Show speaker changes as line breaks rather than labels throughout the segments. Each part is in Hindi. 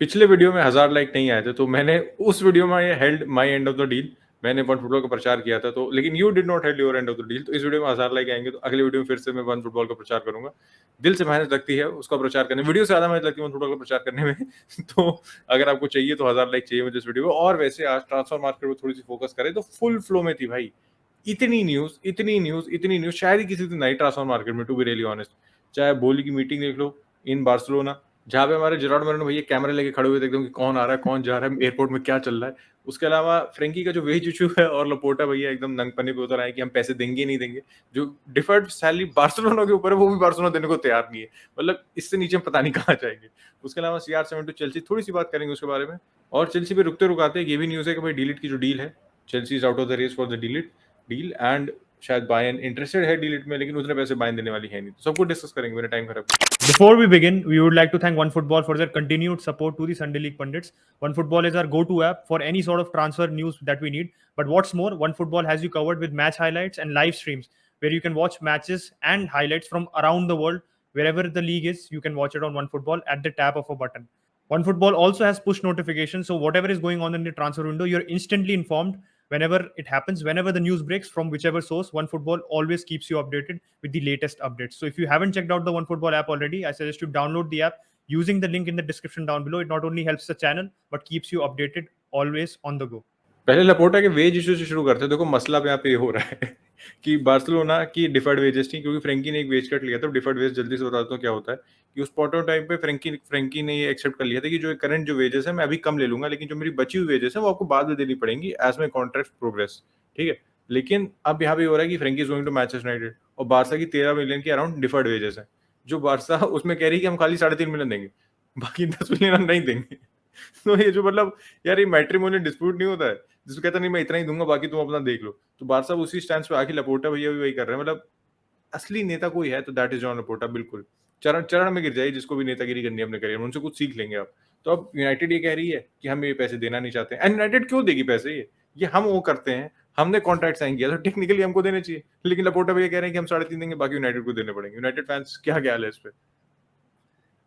पिछले वीडियो में 1000 लाइक नहीं आए थे, तो मैंने उस वीडियो में held my end of the deal. मैंने वन फुटबॉल का प्रचार किया था, तो लेकिन you did not held your end of the deal. तो इस वीडियो में 1000 लाइक आएँगे, तो अगले वीडियो में फिर से मैं वन फुटबॉल का प्रचार करूँगा। दिल से मेहनत लगती है उसका प्रचार करने में, वीडियो से ज़्यादा मेहनत लगती है वन फुटबॉल का प्रचार करने में। तो अगर आपको चाहिए तो 1000 लाइक चाहिए मुझे इस वीडियो में। और वैसे आज ट्रांसफर मार्केट पे थोड़ी-सी फोकस करें तो फुल फ्लो में थी भाई। इतनी न्यूज़, इतनी न्यूज़, इतनी न्यूज़ शायद ही किसी दिन आई ट्रांसफर मार्केट में, टू बी रियली ऑनेस्ट। चाहे बोली की मीटिंग देख लो इन बार्सिलोना, जहाँ पे हमारे जेरार्ड मैरिनो भैया कैमरे लेके खड़े हुए थे एकदम कि कौन आ रहा है, कौन जा रहा है, एयरपोर्ट में क्या चल रहा है। उसके अलावा फ्रैंकी का जो वेज इश्यू है और लपोर्टा भैया एकदम नंगपन्ने पे उतर आए कि हम पैसे देंगे ही नहीं देंगे। जो डिफर्ड सैलरी बार्सिलोना के ऊपर है वो भी बार्सिलोना देने को तैयार नहीं है। मतलब इससे नीचे हम पता नहीं कहाँ जाएँगे। उसके अलावा CR7 टू चेल्सी थोड़ी-सी बात करेंगे उसके बारे में। और चेल्सी पे रुकते-रुकाते ये भी न्यूज़ है कि भाई डिलीट की जो डील है, Chelsea is out of the race for the de Ligt deal and शायद बायर्न इंटरेस्टेड है डिलीट में, लेकिन उतने पैसे बायर्न देने वाली है नहीं। तो सब कुछ डिस्कस करेंगे, मेरा टाइम खराब।
Before we begin, we would like to thank OneFootball for their continued support to the Sunday League pundits. OneFootball is our go-to app for any sort of transfer news that we need. But what's more, OneFootball has you covered with match highlights and live streams where you can watch matches and highlights from around the world. Wherever the league is, you can watch it on OneFootball at the tap of a button. OneFootball also has push notifications, so whatever is going on in the transfer window, you're instantly informed whenever it happens, whenever the news breaks from whichever source. OneFootball always keeps you updated with the latest updates. So if you haven't checked out the OneFootball app already, I suggest you download the app using the link in the description down below. It not only helps the channel but keeps you updated always on the go.
पहले लपोर्टा के वेज इश्यू से शुरू करते हैं। देखो मसला यहाँ पे ये हो रहा है कि बार्सिलोना की डिफर्ड वेजेस थी, क्योंकि फ्रैंकी ने एक वेज कट लिया था। डिफर्ड वेज जल्दी से बताता हूँ क्या होता है कि उस पॉइंट ऑफ टाइम पे फ्रैंकी ने ये एक्सेप्ट कर लिया था कि जो करंट जो वेजेस है मैं अभी कम ले लूंगा, लेकिन जो मेरी बची हुई वेजेस है वो आपको बाद में देनी पड़ेंगी एज माई कॉन्ट्रैक्ट प्रोग्रेस। ठीक है, लेकिन अब यहाँ पे हो रहा है कि Frankie is going to Manchester United और बारसा की 13 मिलियन के अराउंड डिफर्ड वेजेस है, जो बारसा उसमें कह रही है कि हम खाली 3.5 मिलियन देंगे, बाकी 10 मिलियन हम नहीं देंगे। तो ये जो मतलब यार ये मैट्रिमोनियल डिस्प्यूट नहीं होता है जिसको कहता नहीं मैं इतना ही दूंगा बाकी तुम अपना देख लो। तो बारसा उसी स्टैंड पे आके लपोर्टा भैया भी वही कर रहे हैं। मतलब असली नेता कोई है तो दैट इज जॉन लपोर्टा। बिल्कुल चरण चरण में गिर जाए जिसको भी नेतागिरी करनी है अपने करियर में, उनसे कुछ सीख लेंगे आप। तो अब यूनाइटेड ये कह रही है कि हम ये पैसे देना नहीं चाहते एंड यूनाइटेड क्यों देगी पैसे? ये हम वो करते हैं, हमने कॉन्ट्रैक्ट साइन किया तो टेक्निकली हमको देने चाहिए, लेकिन लपोर्टा भैया कह रहे हैं कि हम 3.5 देंगे बाकी यूनाइटेड को देने पड़ेंगे। यूनाइटेड फैंस क्या ख्याल है इस पे?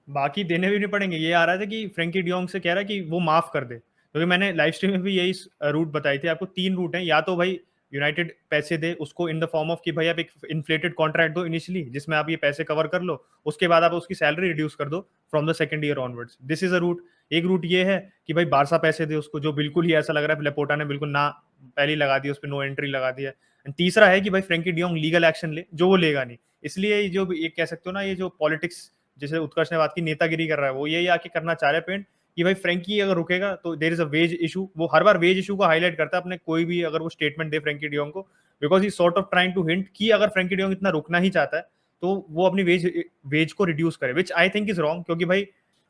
बाकी देने भी नहीं पड़ेंगे। ये आ रहा था कि फ्रैंकी डियोंग से कह रहा है कि वो माफ कर दे, क्योंकि मैंने लाइव स्ट्रीम में भी यही रूट बताई थी आपको। 3 रूट हैं, या तो भाई यूनाइटेड पैसे दे उसको इन द फॉर्म ऑफ कि भाई आप एक इन्फ्लेटेड कॉन्ट्रैक्ट दो इनिशियली जिसमें आप ये पैसे कवर कर लो, उसके बाद आप उसकी सैलरी रिड्यूस कर दो from the second year onwards. This is a route. एक रूट ये है कि भाई बारसा पैसे दे उसको, जो बिल्कुल ही ऐसा लग रहा है लेपोर्टा ने बिल्कुल ना पहले लगा दी, उस पर नो एंट्री लगा दिया। एंड तीसरा है कि भाई फ्रैंकी डियोंग लीगल एक्शन ले, जो वो लेगा नहीं। इसलिए जो ये कह सकते हो ना, ये जो पॉलिटिक्स जैसे उत्कर्ष ने बात की नेतागिरी कर रहा है, वो यही आके करना चाह रहे पेंट कि भाई फ्रैंकी अगर रुकेगा तो there is a wage issue. वो हर बार वेज इशू को हाईलाइट करता है अपने कोई भी अगर वो स्टेटमेंट दे फ्रैंकी डियोंग को, because he sort of trying to hint कि अगर फ्रैंकी डियोंग इतना रुकना ही चाहता है तो वो अपनी वेज को रिड्यूस करे, विच आई थिंक इज रॉन्ग। क्योंकि भाई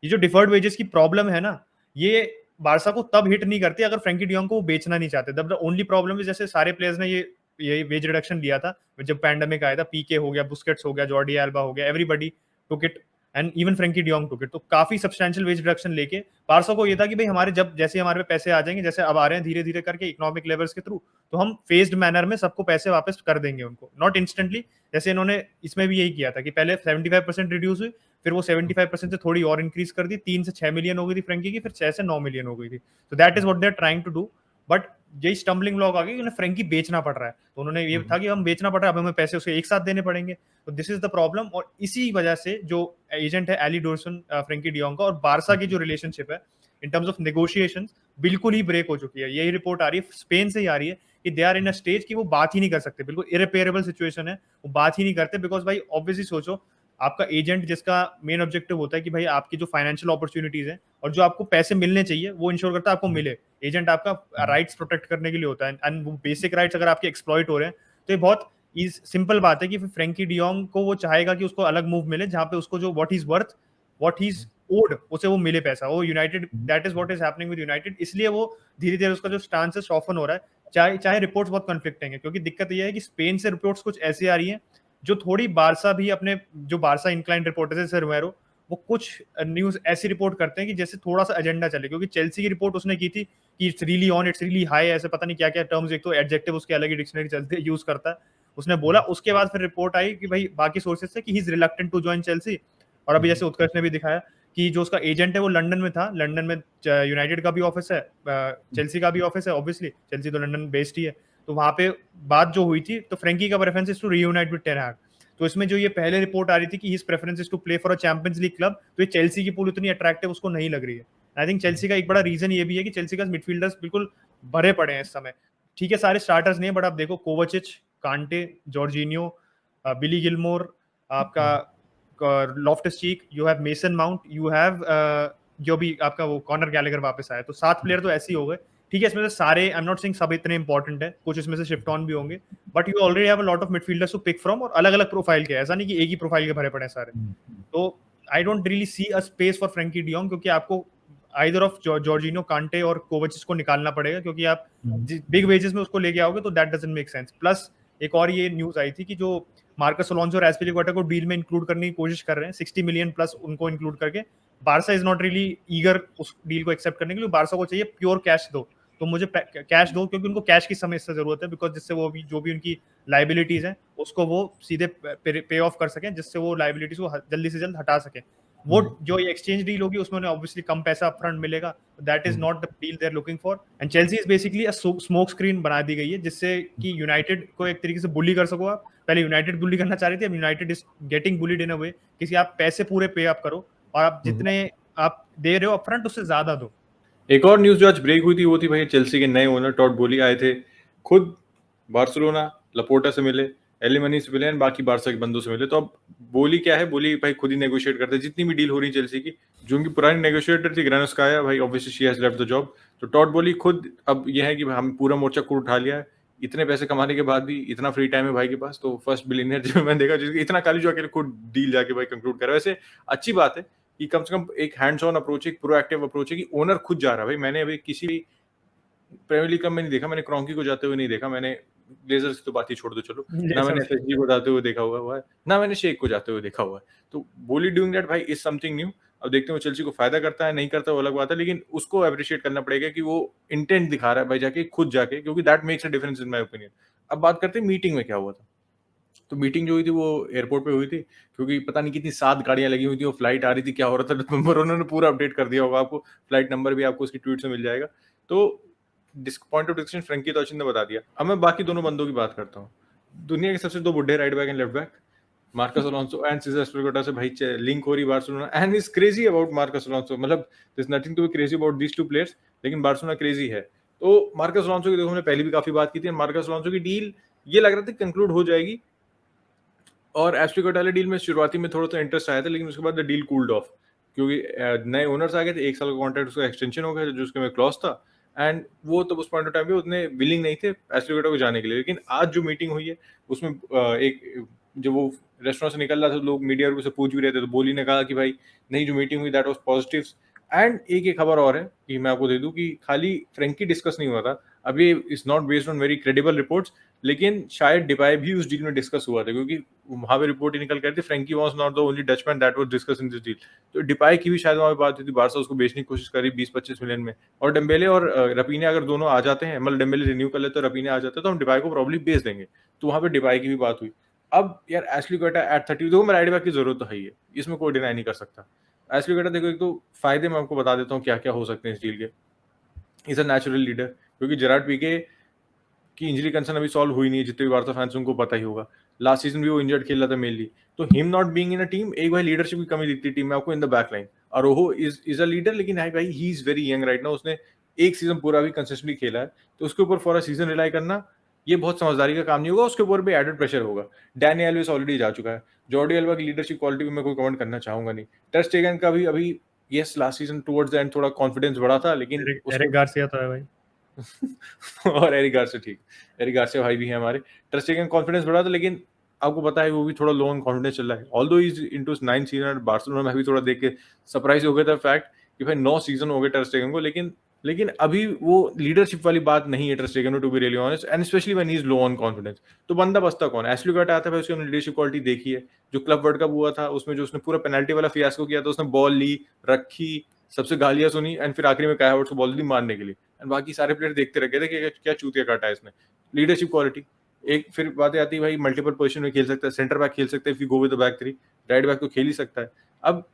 ये जो डिफर्ड वेजेस की प्रॉब्लम है ना, ये बारसा को तब हिट नहीं करती अगर फ्रैंकी डियोंग को वो बेचना नहीं चाहते। द ओनली प्रॉब्लम इज जैसे सारे प्लेयर्स ने ये वेज रिडक्शन लिया था जब पैंडेमिक आया था। पीके हो गया, बुस्केट्स हो गया, जॉर्डी एल्बा हो गया, everybody took it and even Frenkie de Jong took it. तो काफी सब्सटेंशियल वेज रिडक्शन लेके बारसा को ये था कि भाई हमारे जब जैसे हमारे पे पैसे आ जाएंगे, जैसे अब आ रहे हैं धीरे धीरे करके इकोनॉमिक लेवल्स के थ्रू, तो हम फेज्ड मैनर में सबको पैसे वापस कर देंगे उनको, नॉट इंस्टेंटली। जैसे इन्होंने इसमें भी यही किया था कि पहले 75% रिड्यूस हुई, फिर वो 75% से थोड़ी और इंक्रीज कर दी, 3 से 6 मिलियन हो गई थी फ्रैंकी की, फिर 6 से 9 मिलियन हो गई थी। तो that is what they are trying to do. But यही स्टम्बलिंग ब्लॉक आ गई कि उन्हें फ्रैंकी बेचना पड़ रहा है, तो उन्होंने ये था कि हम बेचना पड़ रहा है, अब हमें पैसे उसके एक साथ देने पड़ेंगे। तो दिस इज द प्रॉब्लम। और इसी वजह से जो एजेंट है एली डोरसन फ्रैंकी डियोंग का और बारसा की जो रिलेशनशिप है इन टर्म्स ऑफ नेगोशिएशंस बिल्कुल ही ब्रेक हो चुकी है। यही रिपोर्ट आ रही है स्पेन से ही आ रही है कि they are in a stage कि वो बात ही नहीं कर सकते, बिल्कुल इरिपेयरेबल सिचुएशन है, वो बात ही नहीं करते। बिकॉज भाई ऑब्वियसली सोचो, आपका एजेंट जिसका मेन ऑब्जेक्टिव होता है कि भाई आपकी जो फाइनेंशियल अपॉर्चुनिटीज हैं और जो आपको पैसे मिलने चाहिए वो इंश्योर करता है आपको मिले। एजेंट आपका राइट्स प्रोटेक्ट करने के लिए होता है, एंड वो बेसिक राइट्स अगर आपके एक्सप्लॉइट हो रहे हैं तो ये बहुत सिंपल बात है कि फिर फ्रैंकी डियोंग को वो चाहेगा कि उसको अलग मूव मिले जहां पे उसको जो what is worth, what is owed, उसे वो मिले पैसा। वो United, that is what is happening with United. इसलिए वो धीरे धीरे उसका जो स्टांस है सॉफ्टन हो रहा है। चाहे चाहे रिपोर्ट्स बहुत कन्फ्लिक्टिंग है, क्योंकि दिक्कत यह है कि स्पेन से रिपोर्ट्स कुछ ऐसी आ रही हैं जो थोड़ी बारसा भी अपने जो बारसा इंक्लाइंड रिपोर्टर है जैसे रोमेरो, वो कुछ न्यूज ऐसी रिपोर्ट करते हैं कि जैसे थोड़ा सा एजेंडा चले। क्योंकि चेल्सी की रिपोर्ट उसने की थी कि it's really on, it's really high, ऐसे पता नहीं क्या क्या टर्म्स, एक तो एडजेक्टिव उसके अलग ही डिक्शनरी चलते यूज करता है, उसने बोला। उसके बाद फिर रिपोर्ट आई कि भाई बाकी सोर्सेज से कि he is reluctant to join Chelsea. और अभी जैसे उत्कर्ष ने भी दिखाया कि जो उसका एजेंट है वो लंदन में था, लंदन में यूनाइटेड का भी ऑफिस है, चेल्सी का भी ऑफिस है, ऑब्वियसली चेल्सी तो लंदन बेस्ड ही है। तो वहां पे बात जो हुई थी, तो फ्रेंकी का preference is to reunite with Ten Hag. तो इसमें जो ये पहले रिपोर्ट आ रही थी कि his preference is to play for a Champions League club, तो ये चेल्सी की पूल उतनी अट्रैक्टिव उसको नहीं लग रही है। आई थिंक चेल्सी का एक बड़ा रीजन ये भी है कि चेल्सी का मिडफील्डर्स बिल्कुल भरे पड़े हैं इस समय। ठीक है, सारे स्टार्टर्स नहीं है, बट आप देखो कोवाचिच, कांटे, जॉर्जिनियो, बिली गिलमोर, आपका Loftus cheek, you have mason mount, you have जो भी आपका वो कॉनर गैलेगर वापस आया, तो 7 प्लेयर तो ऐसे ही हो गए। ठीक है, इसमें से सारे, आई एम नॉट सेइंग सब इतने इंपॉर्टेंट है, कुछ इसमें से शिफ्ट ऑन भी होंगे, but you already have a lot of midfielders to pick from, और अलग अलग प्रोफाइल के, ऐसा नहीं कि एक ही प्रोफाइल के भरे पड़े हैं सारे। तो I don't really see a space for Frenkie de Jong, क्योंकि आपको आइदर ऑफ जॉर्जिनो, कांटे और कोवाचिच को निकालना पड़ेगा, क्योंकि आप बिग वेजेस में उसको लेके आओगे तो that doesn't make sense. Plus एक और ये न्यूज आई थी कि जो मार्कस अलोंसो और एस्पिलिक्वेटा को डील में इंक्लूड करने की कोशिश कर रहे हैं, 60 मिलियन प्लस उनको इंक्लूड करके। Barça is not really eager उस डील को एक्सेप्ट करने के लिए, बारसा को चाहिए प्योर कैश दो, तो मुझे कैश दो, क्योंकि उनको कैश की समय से जरूरत है, बिकॉज जिससे वो भी जो भी उनकी लाइबिलिटीज हैं उसको वो सीधे पे ऑफ कर सकें, जिससे वो लाइबिलिटीज को जल्दी से जल्द हटा सकें। वो जो ये एक्सचेंज डील होगी उसमें उन्हें ऑब्वियसली कम पैसा अपफ्रंट मिलेगा, that is not the deal they are looking for. And Chelsea is basically a smoke screen बना दी गई है, जिससे कि यूनाइटेड को एक तरीके से बुली कर सको आप। पहले यूनाइटेड बुली करना चाह रही थी, अब यूनाइटेड इज गेटिंग बुलीड इन अ वे, किसी आप पैसे पूरे पे अप करो, और आप जितने आप दे रहे हो अपफ्रंट उससे ज्यादा दो।
एक और न्यूज जो आज ब्रेक हुई थी वो थी भाई चेल्सी के नए ओनर टॉड बोली आए थे खुद बार्सिलोना, लपोर्टा से मिले, एलिमनी से मिले एंड बाकी बारसा के बंदों से मिले। तो अब बोली क्या है, बोली भाई खुद ही नेगोशिएट करते हैं जितनी भी डील हो रही है चेल्सी की। जो उनकी पुरानी नेगोशिएटर थी ग्रेनोस्काया, भाई obviously she has left the job, तो टॉड बोली खुद अब ये है कि हम पूरा मोर्चा खुद उठा लिया है, इतने पैसे कमाने के बाद भी इतना फ्री टाइम है भाई के पास, तो फर्स्ट बिलियनियर जो मैंने देखा जिसकी इतना काली जो अकेले खुद डील जाके भाई कंक्लूड करा। वैसे अच्छी बात है कि कम से कम एक हैंड्स ऑन अप्रोच है, एक प्रोएक्टिव अप्रोच है कि ओनर खुद जा रहा है। भाई मैंने अभी किसी भी प्रीमियर लीग का में नहीं देखा, मैंने क्रोंकी को जाते हुए नहीं देखा, मैंने ब्लेजर्स की तो बात ही छोड़ दो चलो, ना मैंने एसएसजी को जाते हुए देखा हुआ है, ना मैंने शेख को जाते हुए देखा हुआ है। तो बोली डूइंग दैट भाई इज समथिंग न्यू। अब देखते हैं वो चेल्सी को फायदा करता है नहीं करता वो अलग बात है, लेकिन उसको अप्रिशिएट करना पड़ेगा कि वो इंटेंट दिखा रहा है भाई जाके खुद जाके, क्योंकि that makes a difference in my opinion. अब बात करते हैं मीटिंग में क्या हुआ था। तो मीटिंग जो हुई थी वो एयरपोर्ट पे हुई थी, क्योंकि पता नहीं कितनी 7 गाड़ियां लगी हुई थी, वो फ्लाइट आ रही थी, क्या हो रहा था नंबर उन्होंने पूरा अपडेट कर दिया होगा आपको, फ्लाइट नंबर भी आपको उसकी ट्वीट से मिल जाएगा। तो पॉइंट ऑफ डिस्कशन फ्रैंकी टॉचिन ने बता दिया। अब मैं बाकी दोनों बंदों की बात करता हूँ। दुनिया के सबसे 2 बुड्ढे right back and left back, Marcos Alonso and Cesar Azpilicueta से भाई लिंक हो रही Barcelona, and is crazy about Marcos Alonso, मतलब there is nothing to be crazy about these 2 players, लेकिन बार्सिलोना क्रेजी है। तो मार्कस अलोंसो की देखो हमने पहले भी काफी बात की थी, मार्कस अलोंसो की डील ये लग रहा था कंक्लूड हो जाएगी, और एस्पिलिक्वेटा वाले डील में शुरुआती में थोड़ा सा इंटरेस्ट आया था, लेकिन उसके बाद द डील कूल्ड ऑफ, क्योंकि नए ओनर्स आ गए थे, 1 साल का कॉन्ट्रैक्ट उसका एक्सटेंशन हो गया जो उसके में क्लॉज था, एंड वो तो उस पॉइंट ऑफ टाइम पे उतने विलिंग नहीं थे एस्पिलिक्वेटा को जाने के लिए। लेकिन आज जो मीटिंग हुई है उसमें एक जब वो रेस्टोरेंट से निकल रहा था, लोग मीडिया से पूछ भी रहे थे, तो बोली ने कहा कि भाई नहीं जो मीटिंग हुई दैट वाज पॉजिटिव। एंड एक खबर और है कि मैं आपको दे दूं कि खाली फ्रैंकी डिस्कस नहीं हुआ था, अभी is not based on very credible reports, लेकिन शायद डिपाई भी उस डील में डिस्कस हुआ था, क्योंकि वहां पे रिपोर्ट ही निकल कर थी Frenkie was not the only Dutchman that was discuss in this deal. तो डिपाई की भी शायद वहां पे बात हुई थी, बारसा उसको बेचने की कोशिश करी 20-25 मिलियन में, और डेम्बेले और रपीना अगर दोनों आ जाते हैं, मतलब डेम्बेले रिन्यू कर लेते तो रपीना आ जाते तो हम डिपाई को प्रॉब्ली बेच देंगे। तो वहां पे डिपाई की भी बात हुई। अब यार एस्पिलिक्वेटा एट 30 देखो, राइट बैक की जरूरत तो है ही है, इसमें कोई डिनाई नहीं कर सकता। एस्पिलिक्वेटा देखो, एक तो फायदे मैं आपको बता देता हूँ क्या क्या हो सकते हैं इस डील के। इज अ नेचुरल लीडर, क्योंकि जेरार्ड पीके की इंजरी कंसर्न अभी सॉल्व हुई नहीं है, जितने भी बारसा फैंस उनको पता ही होगा, लास्ट सीजन भी वो इंजर्ड खेल रहा था मेनली। तो him not being in a team, एक भाई लीडरशिप की कमी दिखती है टीम में आपको इन द बैक लाइन। अरोहो इज अ लीडर, लेकिन भाई he is very young right now, उसने एक सीजन पूरा भी कंसिस्टेंटली खेला है, तो उसके ऊपर फॉर अ सीजन रिलाई करना ये बहुत समझदारी का काम नहीं होगा, उसके ऊपर भी एडेड प्रेशर होगा। डैनी एल्वेस ऑलरेडी जा चुका है, जॉर्डी अल्बा की लीडरशिप क्वालिटी पे मैं कोई कमेंट करना चाहूंगा नहीं। टर स्टेगन का भी अभी yes last season towards the end थोड़ा कॉन्फिडेंस बढ़ा था, लेकिन
एरिक गार्सिया तो है भाई
और एरिक गार्सिया, ठीक, एरिक गार्सिया भाई भी है हमारे। टर स्टेगन कॉन्फिडेंस बढ़ा था, लेकिन आपको पता है वो भी थोड़ा लो ऑन कॉन्फिडेंस चल रहा है, although is into 9 season Barcelona में। भी थोड़ा देख के सरप्राइज हो गया था फैक्ट कि भाई 9 सीजन हो गए टर स्टेगन को, लेकिन अभी वो लीडरशिप वाली बात नहीं है ter Stegen, to be really honest, and specially when he is low on confidence. तो बंदा बसता कौन है? एस्पिलिक्वेटा आता है भाई, उसकी लीडरशिप क्वालिटी देखी है, जो क्लब वर्ल्ड कप हुआ था उसमें जो उसने पूरा पेनल्टी वाला फियास्को किया था, उसने बॉल ली, रखी, सबसे गालियां सुनी, एंड फिर आखिरी में काया हावर्ट्स को बॉल दी मारने के लिए, एंड बाकी सारे प्लेयर देखते रह गए थे कि क्या चूतिया काटा है इसने। लीडरशिप क्वालिटी एक, फिर बातें आती है भाई मल्टीपल पोजीशन में खेल सकता है, सेंटर बैक खेल सकता है if you go with the back three, right back तो खेल ही सकता है। अब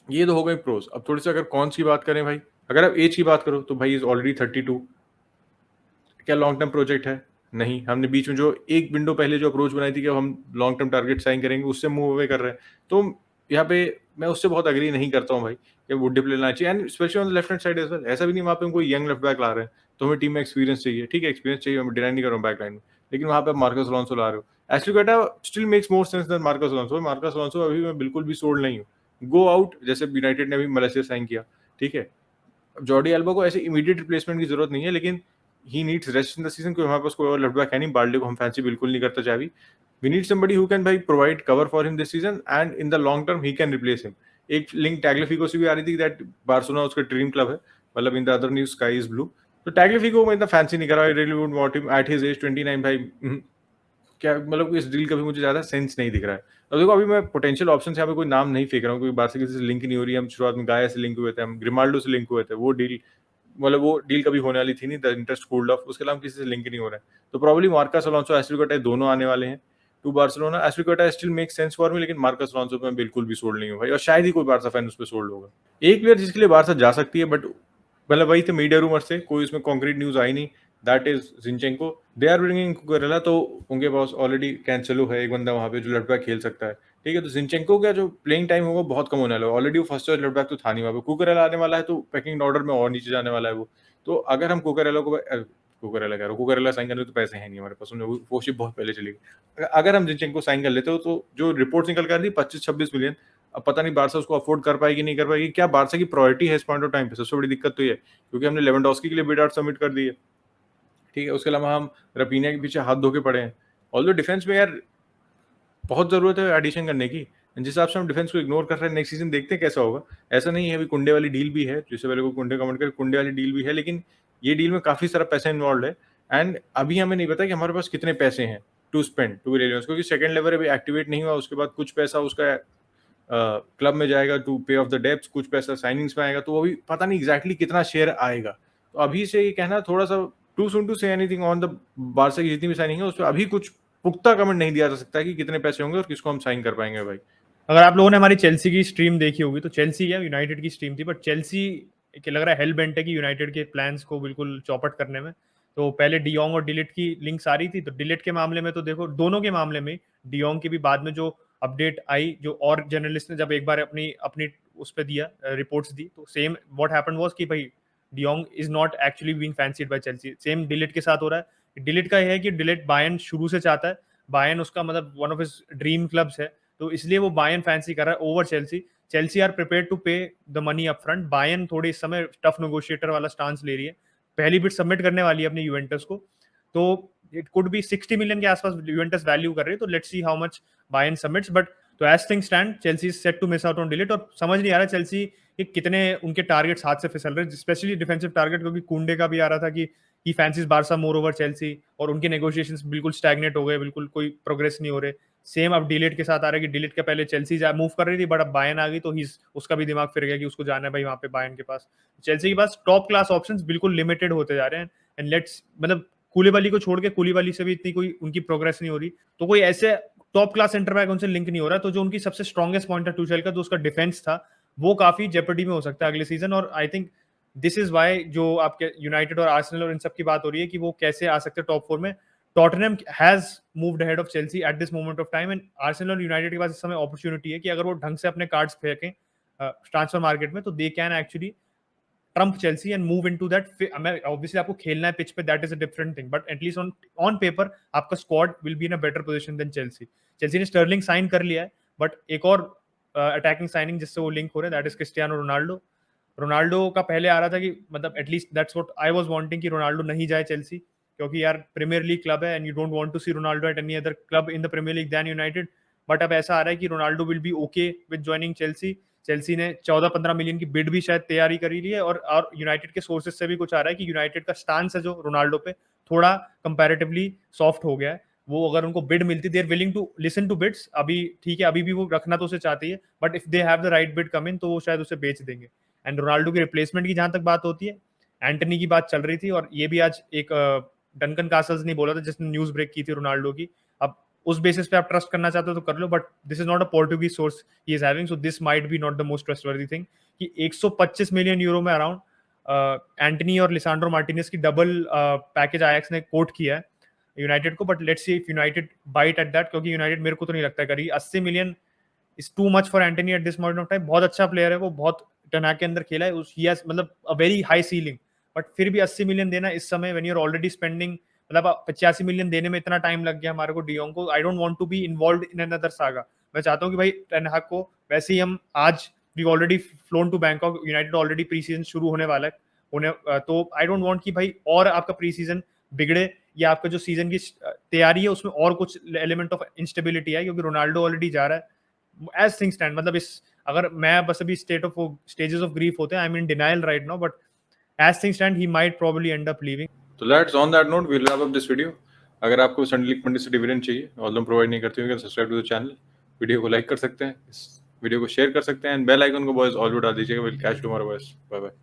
ये तो हो गई प्रोस। अब थोड़ी सी अगर कॉन्स की बात करें भाई, अगर आप एज की बात करो तो भाई इज ऑलरेडी 32। क्या लॉन्ग टर्म प्रोजेक्ट है? नहीं। हमने बीच में जो एक विंडो पहले जो अप्रोच बनाई थी कि अब हम लॉन्ग टर्म टारगेट साइन करेंगे, उससे मूव अवे कर रहे हैं। तो यहाँ पे मैं उससे बहुत एग्री नहीं करता हूँ भाई कि वुड प्ले लेना चाहिए, and specially on the left hand side as well. ऐसा भी नहीं वहाँ पे हम कोई यंग लेफ्ट बैक ला रहे हैं तो हमें टीम में एक्सपीरियंस चाहिए। ठीक है, एक्सपीरियंस चाहिए, मैं डिनाई नहीं कर रहा हूँ बैक लाइन में, लेकिन वहाँ पे आप मार्कस अलोंसो ला रहे हो। Azpilicueta still makes more sense than Marcus Alonso. Marcus Alonso अभी मैं बिल्कुल भी सोल्ड नहीं हूँ। गो आउट, जैसे यूनाइटेड ने अभी मलेशिया साइन किया, ठीक है। जॉर्डी एल्बा को ऐसे इमीडिएट रिप्लेसमेंट की जरूरत नहीं है, लेकिन he needs rest in the season, क्योंकि हमारे पास कोई और लेफ्ट बैक है नहीं। बार्डले को हम फैंसी बिल्कुल नहीं करता चाहे। We need somebody who can भाई provide cover for him this season, and in the long term he can replace him. एक लिंक टैग्लिफिको से भी आ रही थी दैट बार्सिलोना उसका ड्रीम क्लब है, मतलब in the other news sky is blue. तो टैग्लिफिको मैं इतना फैंसी नहीं कर रहा। I really would want him at his age 29 भाई। क्या मतलब इस डील का भी मुझे ज्यादा सेंस नहीं दिख रहा है। अब देखो, अभी मैं पोटेंशियल ऑप्शन यहाँ पे कोई नाम नहीं फेंक रहा हूँ, क्योंकि बाहर से किसी से लिंक नहीं हो रही है। हम शुरुआत में गाया से लिंक हुए थे, हम ग्रिमाल्डो से लिंक हुए थे, वो डील मतलब वो डील कभी होने वाली थी नहीं, द इंटरेस्ट कूल्ड ऑफ। उसके अलावा किसी से लिंक नहीं हो रहा है। तो प्रॉब्ली मार्कस अलोंसो, एस्पिलिक्वेटा दोनों आने वाले हैं to Barcelona. Azpilicueta still make sense for me, लेकिन मार्कस अलोंसो पे मैं बिल्कुल भी सोल्ड नहीं हूँ भाई, और शायद ही कोई बारसा फैन उस पर सोल्ड होगा। एक प्लेयर जिसके लिए बारसा जा सकती है, बट मतलब वही थे मीडिया रूमर से, कोई उसमें कॉन्क्रीट न्यूज आई नहीं, that is Zinchenko. They are bringing Cucurella, तो उनके पास ऑलरेडी कैंसेलो है एक बंदा वहां पे जो लेफ्ट बैक खेल सकता है। ठीक है, तो जिंचेंको का जो प्लेइंग टाइम होगा बहुत कम होने वाला है। ऑलरेडी वो फर्स्ट चॉइस लेफ्ट बैक तो था नहीं वहां पे। कुकरेला आने वाला है तो पैकिंग ऑर्डर में और नीचे जाने वाला है वो। तो अगर हम कुकरेला को कुकरेला कह रहा हूँ, कुकरेला साइन करने तो पैसे हैं नहीं हमारे पास, वो शिप बहुत पहले चली गई। अगर हम जिंचेंको साइन कर लेते हो तो जो रिपोर्ट निकल कर रही 25-26 मिलियन, अब पता नहीं बारसा उसको अफोर्ड कर पाएगी नहीं कर पाएगी। क्या बारसा की प्रायोरिटी है इस पॉइंट ऑफ टाइम पे? सबसे बड़ी दिक्कत तो ये है, क्योंकि हमने लेवेंडोस्की के लिए बिड आउट सबमिट कर दी है। ठीक है, उसके अलावा हम रपीनिया के पीछे हाथ धो के पड़े हैं। ऑल्दो डिफेंस में यार बहुत जरूरत है एडिशन करने की। जिस हिसाब से हम डिफेंस को इग्नोर कर रहे हैं, नेक्स्ट सीजन देखते हैं कैसा होगा। ऐसा नहीं है, अभी कुंडे वाली डील भी है, जिससे पहले को कुंडे कमेंट कर, कुंडे वाली डील भी है, लेकिन ये डील में काफी सारा पैसा इन्वॉल्व है। एंड अभी हमें नहीं पता कि हमारे पास कितने पैसे हैं टू स्पेंड टू बी, क्योंकि सेकंड लेवल अभी एक्टिवेट नहीं हुआ। उसके बाद कुछ पैसा उसका क्लब में जाएगा टू पे ऑफ द डेब्ट्स, कुछ पैसा साइनिंग्स में आएगा, तो वो भी पता नहीं एग्जैक्टली कितना शेयर आएगा। तो अभी से ये कहना थोड़ा सा too soon to say anything on the Barca की जितनी भी साइनिंग है उस पर अभी कुछ पुख्ता कमेंट नहीं दिया जा सकता कि कितने पैसे होंगे और किसको हम साइन कर पाएंगे भाई।
अगर आप लोगों ने हमारी चेल्सी की स्ट्रीम देखी होगी तो चेल्सी या यूनाइटेड की स्ट्रीम थी, बट चेल्सी के लग रहा है हेल बेंट है कि यूनाइटेड के प्लान्स को बिल्कुल चौपट करने में। तो पहले डियोंग और डिलीट की लिंक्स आ रही थी, तो डिलीट के मामले में तो देखो दोनों के मामले में, डियोंग की भी बाद में जो अपडेट आई, जो और जर्नलिस्ट ने जब एक बार अपनी अपनी उस पर दिया रिपोर्ट्स दी, तो सेम व्हाट हैपेंड वाज कि भाई de Jong is not actually being fancied by Chelsea. Same de Ligt के साथ हो रहा है। डिलीट का यह है कि डिलीट बायर्न शुरू से चाहता है, बायर्न उसका मतलब one of his dream clubs है, तो इसलिए वो बायर्न फैंसी कर रहा है over Chelsea. Chelsea are prepare to pay the money up front. Bayern थोड़ी इस समय टफ नेगोशिएटर वाला स्टांस ले रही है, पहली बिट सबमिट करने वाली है अपने यूवेंटस को, तो इट कुड बी 60 मिलियन के आसपास यूवेंटस वैल्यू कर रही है। तो let's see how much Bayern submits, but तो as thing stand Chelsea is set to miss out on de Ligt. और समझ नहीं आ रहा चेल्सी कि कितने उनके टारगेट्स हाथ से फिसल रहे हैं, स्पेशली डिफेंसिव टारगेट, क्योंकि कुंडे का भी आ रहा था कि he fancies Barca more over Chelsea, और उनके नेगोशिएशंस बिल्कुल स्टैग्नेट हो गए, बिल्कुल कोई प्रोग्रेस नहीं हो रहे। सेम अब डिलीट के साथ आ रहा है कि डिलीट के पहले चेल्सी मूव कर रही थी, बट अब बायर्न आ गई, तो ही उसका भी दिमाग फिर गया कि उसको जाना है भाई वहां पे बायर्न के पास। चेल्सी के पास टॉप क्लास ऑप्शंस बिल्कुल लिमिटेड होते जा रहे हैं, एंड लेट्स मतलब कूलीबाली को छोड़ के, कूलीबाली से भी इतनी कोई उनकी प्रोग्रेस नहीं हो रही, तो कोई ऐसे टॉप क्लास सेंटर बैक उनसे लिंक नहीं हो रहा। तो जो उनकी सबसे स्ट्रॉन्गेस्ट पॉइंट है टूशेल का, जो उसका डिफेंस था, वो काफी जेपर्डी में हो सकता है अगले सीजन। और I think this is why जो आपके यूनाइटेड और आर्सेनल और इन सब की बात हो रही है कि वो कैसे आ सकते हैं टॉप 4 में। Tottenham has moved ahead of Chelsea at this moment of time, and Arsenal और यूनाइटेड के पास इस समय अपॉर्चुनिटी है कि अगर वो ढंग से अपने कार्ड्स फेंकें ट्रांसफर मार्केट में, तो they can actually trump Chelsea and move into that. Obviously आपको खेलना है पिच पे, that is a different thing, but at least on paper आपका squad will be in a better position than Chelsea. Chelsea ने स्टर्लिंग साइन कर लिया है, बट एक और अटैकिंग साइनिंग जिससे वो लिंक हो रहा है, that is Cristiano Ronaldo. Ronaldo का पहले आ रहा था कि मतलब at least that's what I was wanting कि रोनाल्डो नहीं जाए चेल्सी, क्योंकि यार प्रीमियर लीग क्लब है and you don't want to see Ronaldo at any other club in the Premier League then United. But अब ऐसा आ रहा है कि Ronaldo will be okay with joining Chelsea. Chelsea ने 14-15 मिलियन की बिड भी शायद तैयारी करी ली है, और यूनाइटेड के सोर्सेज से भी कुछ आ रहा है कि यूनाइटेड का स्टांस है जो रोनाल्डो पे थोड़ा कंपैरेटिवली सॉफ्ट हो गया है। वो अगर उनको बिड मिलती, they are willing to listen to bids. अभी ठीक है, अभी भी वो रखना तो उसे चाहती है, but if they have the right bid come in, तो वो शायद उसे बेच देंगे। एंड रोनाल्डो की रिप्लेसमेंट की जहां तक बात होती है, एंटनी की बात चल रही थी, और ये भी आज एक डंकन कासल्स ने बोला था जिसने न्यूज ब्रेक की थी रोनाल्डो की। अब उस बेसिस पे आप ट्रस्ट करना चाहते हो तो कर लो, but this is not a Portuguese source he is having, so this might be not the most trustworthy thing कि 125 मिलियन यूरो में अराउंड एंटनी और लिसांड्रो मार्टिनेज की डबल पैकेज आयक्स ने कोट किया है यूनाइटेड को, but let's see if United bite at that, क्योंकि यूनाइटेड मेरे को तो नहीं लगता करेगी। 80 million is too much for Antony at this point of time. बहुत अच्छा प्लेयर है वो, बहुत टनाक के अंदर खेला है, ही हैज मतलब a very high ceiling, but फिर भी 80 मिलियन देना इस समय when you are already spending, मतलब 85 मिलियन देने में इतना टाइम लग गया हमारे को डियोंग को। I don't want to be involved in another saga. मैं चाहता हूँ कि भाई टेन हाग को वैसे ही हम आज we already flown to Bangkok, United already pre season शुरू होने वाला है तो आई डोंट वांट कि भाई और आपका प्री सीजन बिगड़े या आपका जो सीजन की तैयारी है उसमें और कुछ एलिमेंट ऑफ इंस्टेबिलिटी है, क्योंकि रोनाल्डो ऑलरेडी जा रहा है एज थिंग स्टैंड। मतलब इस अगर मैं बस अभी स्टेजेस ऑफ ग्रीफ होते हैं, I am in denial right now, but as things stand he might probably end up leaving.
तो let's on that note we'll wrap up this video. अगर आपको संडे लीग पंडित से डिविडेंड चाहिए और हम प्रोवाइड नहीं करते हो, subscribe to the channel, video को लाइक कर सकते हैं, इस वीडियो को शेयर कर सकते हैं एंड बेल आइकन को बॉयज ऑल डाल दीजिएगा। Will catch tomorrow boys, bye bye.